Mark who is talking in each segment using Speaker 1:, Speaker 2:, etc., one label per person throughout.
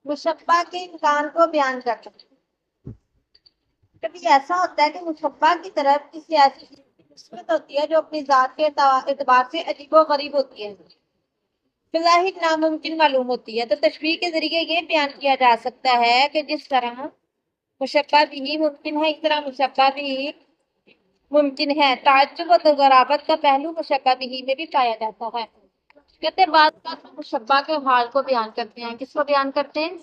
Speaker 1: مشبہ کے امکان کو بیان کرتا ہے۔ کبھی ایسا ہوتا ہے کہ مشبہ کی طرف کسی ایسی چیز کی نسبت ہوتی ہے جو اپنی ذات کے اعتبار سے عجیب و غریب ہوتی ہے، بظاہر ناممکن معلوم ہوتی ہے، تو تشبیہ کے ذریعے یہ بیان کیا جا سکتا ہے کہ جس طرح مشبہ بھی ممکن ہے، اس طرح مشبہ بھی ممکن ہے۔ تعجب و غرابت کا پہلو مشبہ بھی میں بھی پایا جاتا ہے۔ کہتے ہیں بعض اوقات ہم مشبہ کے حال کو بیان کرتے ہیں۔ کس کو بیان کرتے ہیں؟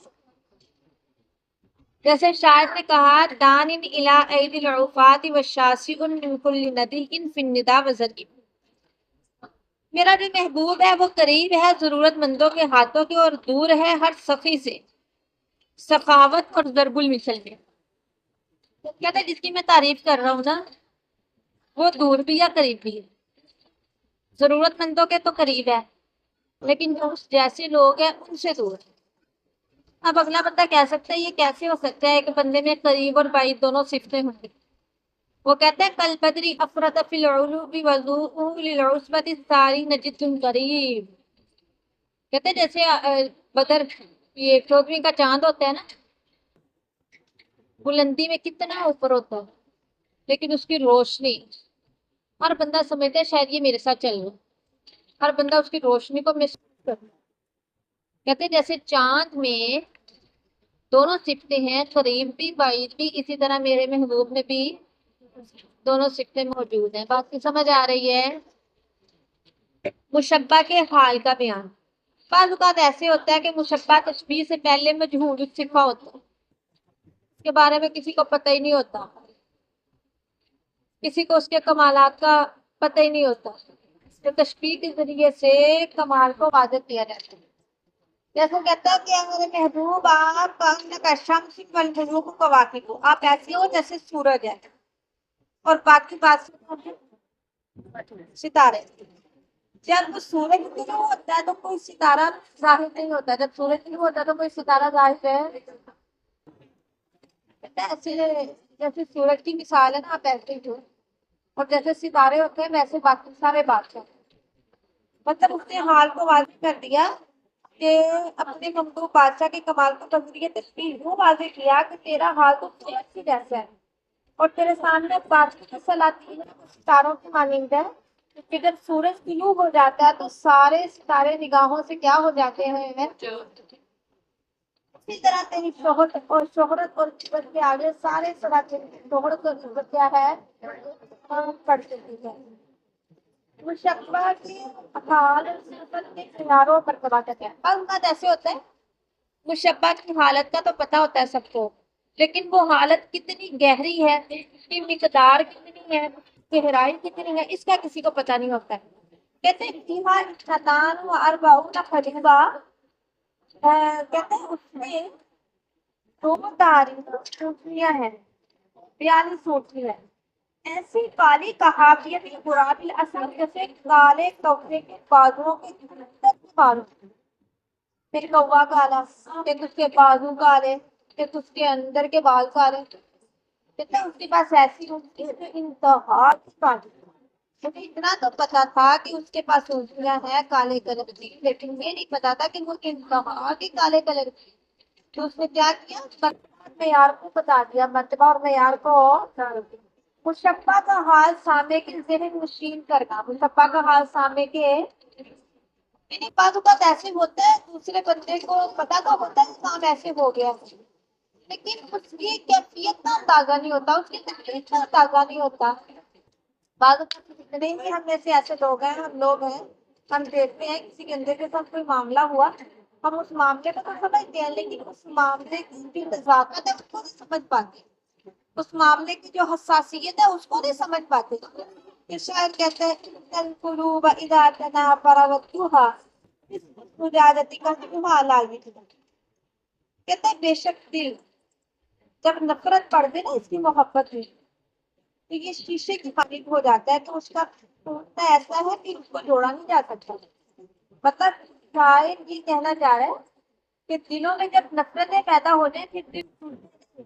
Speaker 1: جیسے شاعر نے کہا دان الی عید العفات والشاسع من کل ندیء فی النداء وزرع، میرا جو محبوب ہے وہ قریب ہے ضرورت مندوں کے ہاتھوں کے اور دور ہے ہر سخی سے سخاوت اور ضرب المثل میں۔ کہتے ہیں جس کی میں تعریف کر رہا ہوں نا وہ دور بھی یا قریب بھی ہے۔ ضرورت مندوں کے تو قریب ہے لیکن جو اس جیسے لوگ ہیں ان سے دور ہے۔ اب اگلا بندہ کہہ سکتا ہے یہ کیسے ہو سکتا ہے کہ بندے میں قریب اور بعید دونوں صفتیں ہوں گی؟ وہ کہتے ہیں کل بدری افرط فی العلوب وضوء للعصبۃ الثاری نجد قریب، کہتے ہیں جیسے بدر یہ 14ویں کا چاند ہوتا ہے نا، بلندی میں کتنا اوپر ہوتا ہے لیکن اس کی روشنی ہر بندہ سمجھتا ہے شاید یہ میرے ساتھ چل رہا ہے، ہر بندہ اس کی روشنی کو محسوس کرتا ہے۔ کہتے ہیں جیسے چاند میں دونوں صفتیں ہیں، قریب بھی بعید بھی، اسی طرح میرے محبوب میں بھی دونوں صفتیں موجود ہیں۔ بات کی سمجھ آ رہی ہے؟ مشبہ کے حال کا بیان۔ بعض اوقات ایسے ہوتا ہے کہ مشبہ تشبیہ سے پہلے مجہول الصفہ ہوتا ہے، اس کے بارے میں کسی کو پتہ ہی نہیں ہوتا، کسی کو اس کے کمالات کا پتہ ہی نہیں ہوتا، تو تشبیہ کے ذریعے سے کمال کو واضح کیا جاتا ہے۔ جیسے کہتا ہے کہ میرے محبوب آپ کا شمس والملوک کواکب، آپ ایسے ہو جیسے سورج ہے اور باقی بات ستارے۔ جب سورج طلوع ہوتا ہے تو کوئی ستارہ ظاہر نہیں ہوتا، جب سورج طلوع ہوتا ہے تو کوئی ستارہ ظاہر ہے؟ ایسے جیسے سورج کی مثال ہے نا، آپ ایسے ہی ہو، اور جیسے ستارے ہوتے ہیں ویسے باقی سارے بادشاہ، مطلب اس نے حال کو واضح کر دیا کہ اپنے ممدوح بادشاہ کے کمال کو تذکیہ تشبیہ وہ واضح کیا کہ تیرا حال تو سورج کی جیسا ہے اور تیرے سامنے باقی کی سلاطین ستاروں کی مانند ہے کہ جب سورج طلوع ہو جاتا ہے تو سارے ستارے نگاہوں سے کیا ہو جاتے ہیں؟ اسی طرح تیری شہرت اور نسبت کے آگے سارے شہرت اور نسبت کیا ہے؟ پڑ چکی ہے۔ مشبہ کے حال اور صفت کے کناروں پر کبا کہتے ہیں۔ بعض اوقات ایسے ہوتا ہے مشبہ کی حالت کا تو پتہ ہوتا ہے سب کو، لیکن وہ حالت کتنی گہری ہے، اس کی مقدار کتنی ہے، گہرائی کتنی ہے، اس کا کسی کو پتہ نہیں ہوتا ہے۔ کہتے ہیں فیہا اثنتان و اربعون قلیبہ، کہتے ہیں اس میں 2 ہیں، 42 اونٹنی ہیں، ایسی کالی کہافیت غراب الاسد، جیسے کالے کوے کے بازوؤں کے بال، پھر کوا کالا، پھر اس کے بازو کالے، پھر اس کے اندر کے بال کالے، کہتے ہیں اس کے پاس ایسی اونٹنی ہے جو انتہا کی کالی۔ مجھے اتنا تو پتا تھا کہ اس کے پاس اونٹنیاں ہیں کالے کلر کی، لیکن یہ نہیں پتا تھا کہ وہ انتہا کے کالے کلر کی۔ تو اس نے کیا کیا؟ معیار کو بتا دیا، مرتبہ اور معیار کو۔ مشبہ کا حال سامع کے ذہن نشین کرنا، مشبہ کا حال سامع کے یعنی بعض اوقات ایسے ہوتا ہے دوسرے بندے کو پتا تو ہوتا ہے کام ایسے ہو گیا لیکن اس کی کیفیت کا اندازہ نہیں ہوتا، اس کی تکلیف کا اندازہ نہیں ہوتا۔ بعض اوقات جتنے بھی ہم میں سے ایسے لوگ ہیں، ہم دیکھتے ہیں کسی بندے کے ساتھ کوئی معاملہ ہوا، ہم اس معاملے کو تو سمجھتے ہیں لیکن اس معاملے کی جو نزاکت ہے اس کو نہیں سمجھ پاتے، اس معاملے کی جو حساسیت ہے اس کو نہیں سمجھ پاتے۔ پھر شاعر کہتے ہیں ان القلوب اذا تنافر وقتها مجادتی کا لاگی، کہتے ہیں بے شک دل جب نفرت پڑ دے نا اس کی محبت میں تو یہ شیشے کی خالق ہو جاتا ہے، تو اس کا ٹوٹنا ایسا ہے کہ اس کو جوڑا نہیں جا سکتا۔ مطلب شاعر یہ کہنا چاہ رہا ہے کہ دلوں میں جب نفرتیں پیدا ہو جائیں پھر دل ٹوٹتے ہیں،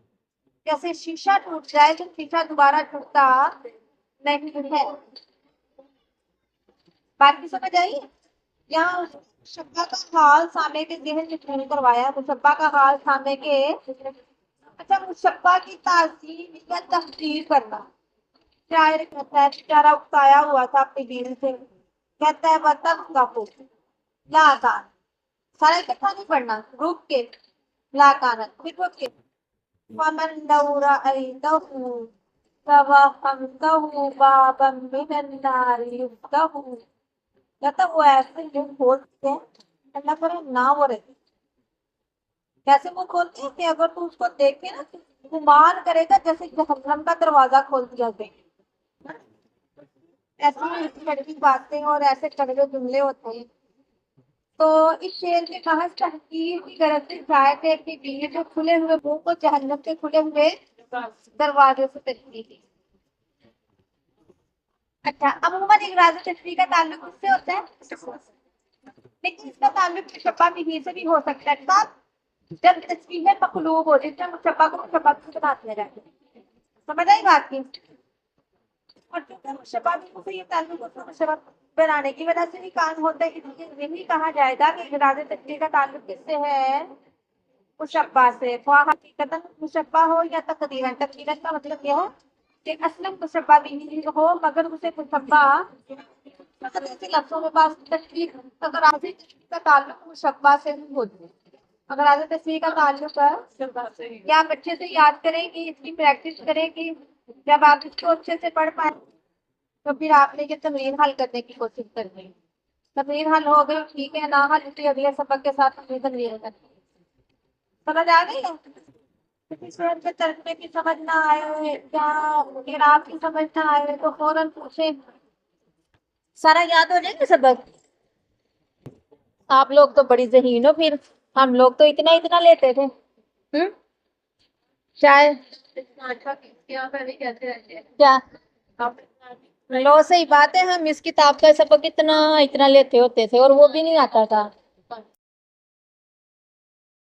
Speaker 1: جیسے شیشہ ٹوٹ جائے تو شیشہ دوبارہ ٹوٹتا نہیں ہے۔ بات کی سمجھ آئی؟ یہاں مشبہ کا حال سامع کے ذہن میں کیوں کروایا؟ مشبہ کا حال سامع کے، اچھا مشبہ کی تعظیم یا تحقیر کرنا. شاعر کہتا ہے بیچارہ اکتایا ہوا تھا اپنی بیوی سے، کہتا ہے وطن کا کو لا کان، سارا اکٹھا نہیں پڑھنا، رک کے لا کانت پھر رک کے ومن لو رأيته توهمته بابا من النار يفتح، کہتا وہ ایسے منہ کھولتے ہیں، اللہ کرے نہ وہ رہتے کیسے منہ کھولتے ہیں کہ اگر تو اس کو دیکھے نا گمان کرے گا جیسے جہنم کا دروازہ کھول دیا گیا. ایسی کڑوی باتیں اور ایسے کڑوے جملے ہوتے ہیں. تو اس شعر میں محض تحقیر کی غرض سے شاعر نے اپنی بیوی کے کھلے ہوئے منہ کو جہنم کے کھلے ہوئے دروازے سے تشبیہ کی. اچھا عموماً اغراض تشبیہ کا تعلق کس سے ہوتا ہے؟ لیکن اس کا تعلق مشبہ بھی سے بھی ہو سکتا ہے. کب؟ جب تشبیہ مقلوب ہو جس میں مشبہ کو مشبہ سے بنا دیا جائے. سمجھ آئی بات کی؟ اور چونکہ مشبہ سے یہ تعلق ہوتا ہے مشبہ بنانے کی وجہ سے بھی کام ہوتا ہے، اس لیے یہی کہا جائے گا کہ اغراض تشبیہ کا تعلق کس سے ہے؟ مشبہ سے. خواہ حقیقتاً مشبہ ہو یا تقدیراً. تقدیراً کا مطلب یہ ہے کہ اصلاً مشبہ بھی ہو مگر اسے مشبہ مطلب ایسے لفظوں میں پاس تشبیہ اغراض تشبیہ کا تعلق مشبہ سے نہیں ہوتی. اغراض تشبیہ کا تعلق ہے کیا آپ اچھے سے یاد کریں گی، اس کی پریکٹس کریں گی. جب آپ اس کو اچھے سے پڑھ پائیں تو پھر آپ نے یہ تمرین حل کرنے کی کوشش کرنی ہے. تمرین حل ہو گئی ٹھیک ہے، نہ حل ہوتی اگلے سبق کے ساتھ اپنی تمرین کرنی. سمجھ آ گئی ہے؟ کسی شعر کے ترجمے کی سمجھ نہ آئے یا اعراب کی سمجھ نہ آئے تو فوراً پوچھیں. سارا یاد ہو جائے گا سبق؟ آپ لوگ تو بڑی ذہین ہو، پھر ہم لوگ تو اتنا اتنا لیتے تھے. شاید کیا لو صحیح بات ہے، ہم اس کتاب کا سبق اتنا اتنا لیتے ہوتے تھے اور وہ بھی نہیں آتا تھا.